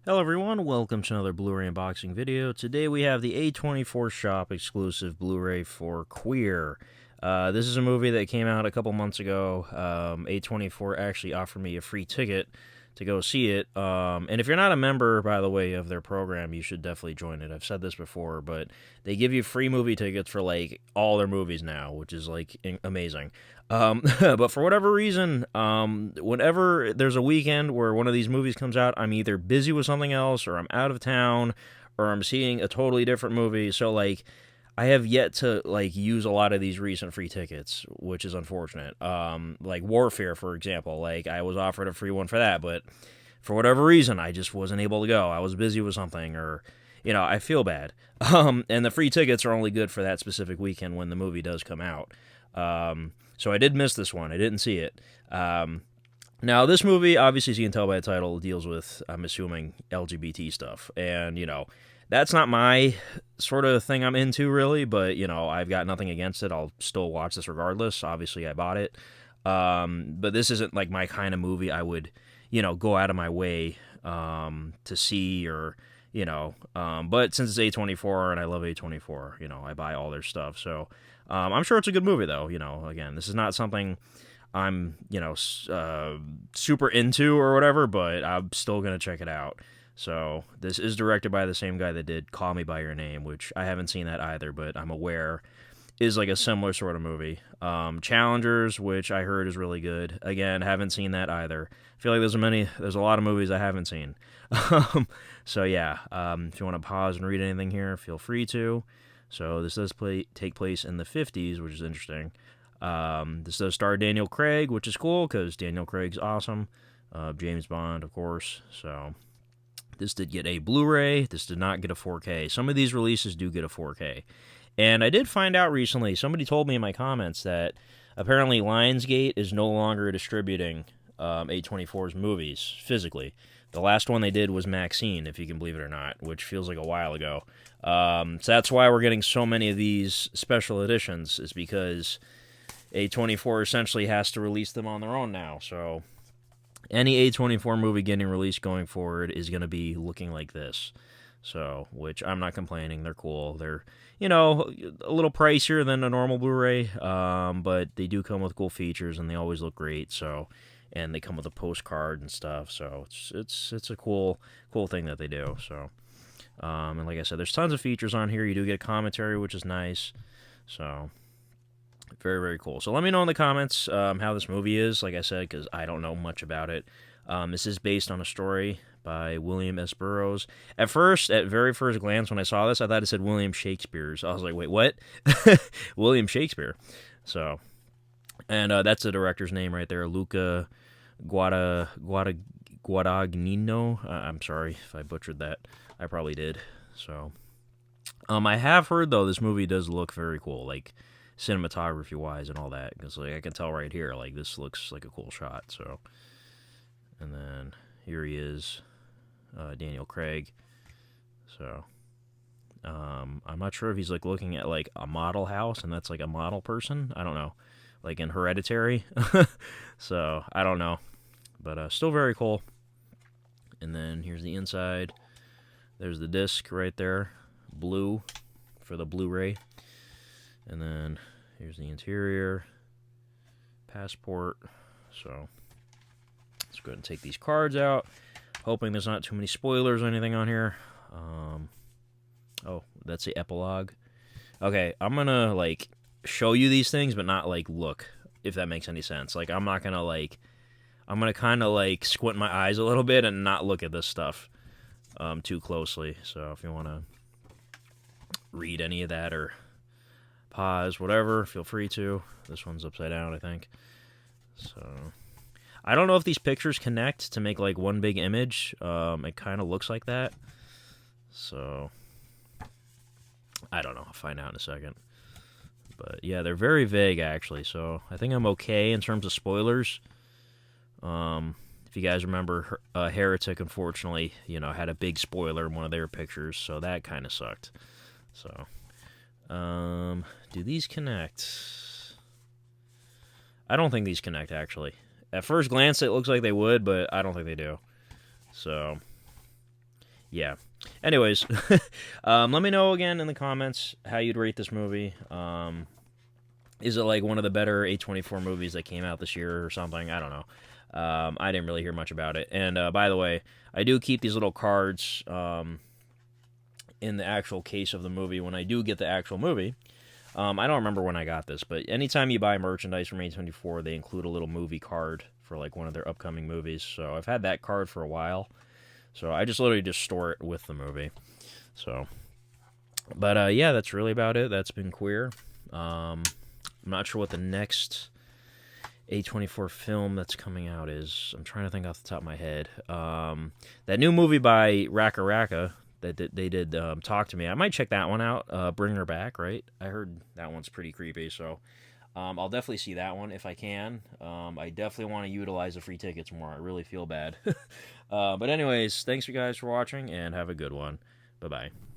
Hello everyone, welcome to another Blu-ray unboxing video. Today we have the A24 Shop exclusive Blu-ray for Queer. This is a movie that came out a couple months ago. A24 actually offered me a free ticket to go see it. And if you're not a member, by the way, of their program, you should definitely join it. I've said this before, but they give you free movie tickets for like all their movies now, which is like amazing. But for whatever reason, whenever there's a weekend where one of these movies comes out, I'm either busy with something else, or I'm out of town, or I'm seeing a totally different movie. So like, I have yet to like use a lot of these recent free tickets, which is unfortunate. Like Warfare, for example, like I was offered a free one for that, but for whatever reason, I just wasn't able to go. I was busy with something, or I feel bad. And the free tickets are only good for that specific weekend when the movie does come out. So I did miss this one. I didn't see it. Now, this movie, obviously, as you can tell by the title, deals with, I'm assuming, LGBT stuff. And, that's not my sort of thing I'm into, really, but, I've got nothing against it. I'll still watch this regardless. Obviously, I bought it. But this isn't, like, my kind of movie I would, go out of my way to see or, but since it's A24 and I love A24, I buy all their stuff. So I'm sure it's a good movie, though. Again, this is not something I'm, super into or whatever, but I'm still going to check it out. So this is directed by the same guy that did Call Me By Your Name, which I haven't seen that either, but I'm aware is like a similar sort of movie. Challengers, which I heard is really good. Again, haven't seen that either. I feel like there's a lot of movies I haven't seen. So yeah, if you want to pause and read anything here, feel free to. So this does take place in the 50s, which is interesting. This does star Daniel Craig, which is cool because Daniel Craig's awesome. James Bond, of course. So this did get a Blu-ray. This did not get a 4K. Some of these releases do get a 4K. And I did find out recently, somebody told me in my comments that apparently Lionsgate is no longer distributing A24's movies physically. The last one they did was Maxine, if you can believe it or not, which feels like a while ago. So that's why we're getting so many of these special editions, is because A24 essentially has to release them on their own now. So any A24 movie getting released going forward is going to be looking like this. So, which I'm not complaining. They're cool. They're, a little pricier than a normal Blu-ray, but they do come with cool features, and they always look great. So, and they come with a postcard and stuff. So it's a cool thing that they do. So, and like I said, there's tons of features on here. You do get a commentary, which is nice. So, very, very cool. So let me know in the comments how this movie is, like I said, because I don't know much about it. This is based on a story by William S. Burroughs. At very first glance, when I saw this, I thought it said William Shakespeare's. I was like, wait, what? William Shakespeare. So, and that's the director's name right there, Luca Guadagnino. I'm sorry if I butchered that. I probably did. So, I have heard, though, this movie does look very cool, like cinematography-wise and all that, because like I can tell right here, like this looks like a cool shot. So, and then here he is, Daniel Craig. So, I'm not sure if he's like looking at like a model house, and that's like a model person. I don't know, like in Hereditary. So I don't know, but still very cool. And then here's the inside. There's the disc right there, blue for the Blu-ray. And then here's the interior, passport. So let's go ahead and take these cards out. Hoping there's not too many spoilers or anything on here. Oh, that's the epilogue. Okay, I'm gonna like show you these things, but not like look, if that makes any sense. Like I'm gonna kind of like squint my eyes a little bit and not look at this stuff too closely. So if you want to read any of that or pause, whatever, feel free to. This one's upside down, I think. So I don't know if these pictures connect to make like one big image. It kind of looks like that. So I don't know. I'll find out in a second. But yeah, they're very vague actually. So I think I'm okay in terms of spoilers. If you guys remember, Heretic, unfortunately, had a big spoiler in one of their pictures, so that kind of sucked. So, do these connect? I don't think these connect, actually. At first glance, it looks like they would, but I don't think they do. So, yeah. Anyways, let me know again in the comments how you'd rate this movie. Is it like one of the better A24 movies that came out this year or something? I don't know. I didn't really hear much about it. And by the way, I do keep these little cards in the actual case of the movie when I do get the actual movie. I don't remember when I got this, but anytime you buy merchandise from A24, they include a little movie card for like one of their upcoming movies. So I've had that card for a while. So I just literally just store it with the movie. So, but yeah, that's really about it. That's been Queer. I'm not sure what the next A24 film that's coming out is. I'm trying to think off the top of my head. That new movie by Raka Raka that they did, Talk to Me. I might check that one out. Bring Her Back, right? I heard that one's pretty creepy, so I'll definitely see that one if I can. I definitely want to utilize the free tickets more. I really feel bad. But anyways, thanks you guys for watching, and have a good one. Bye-bye.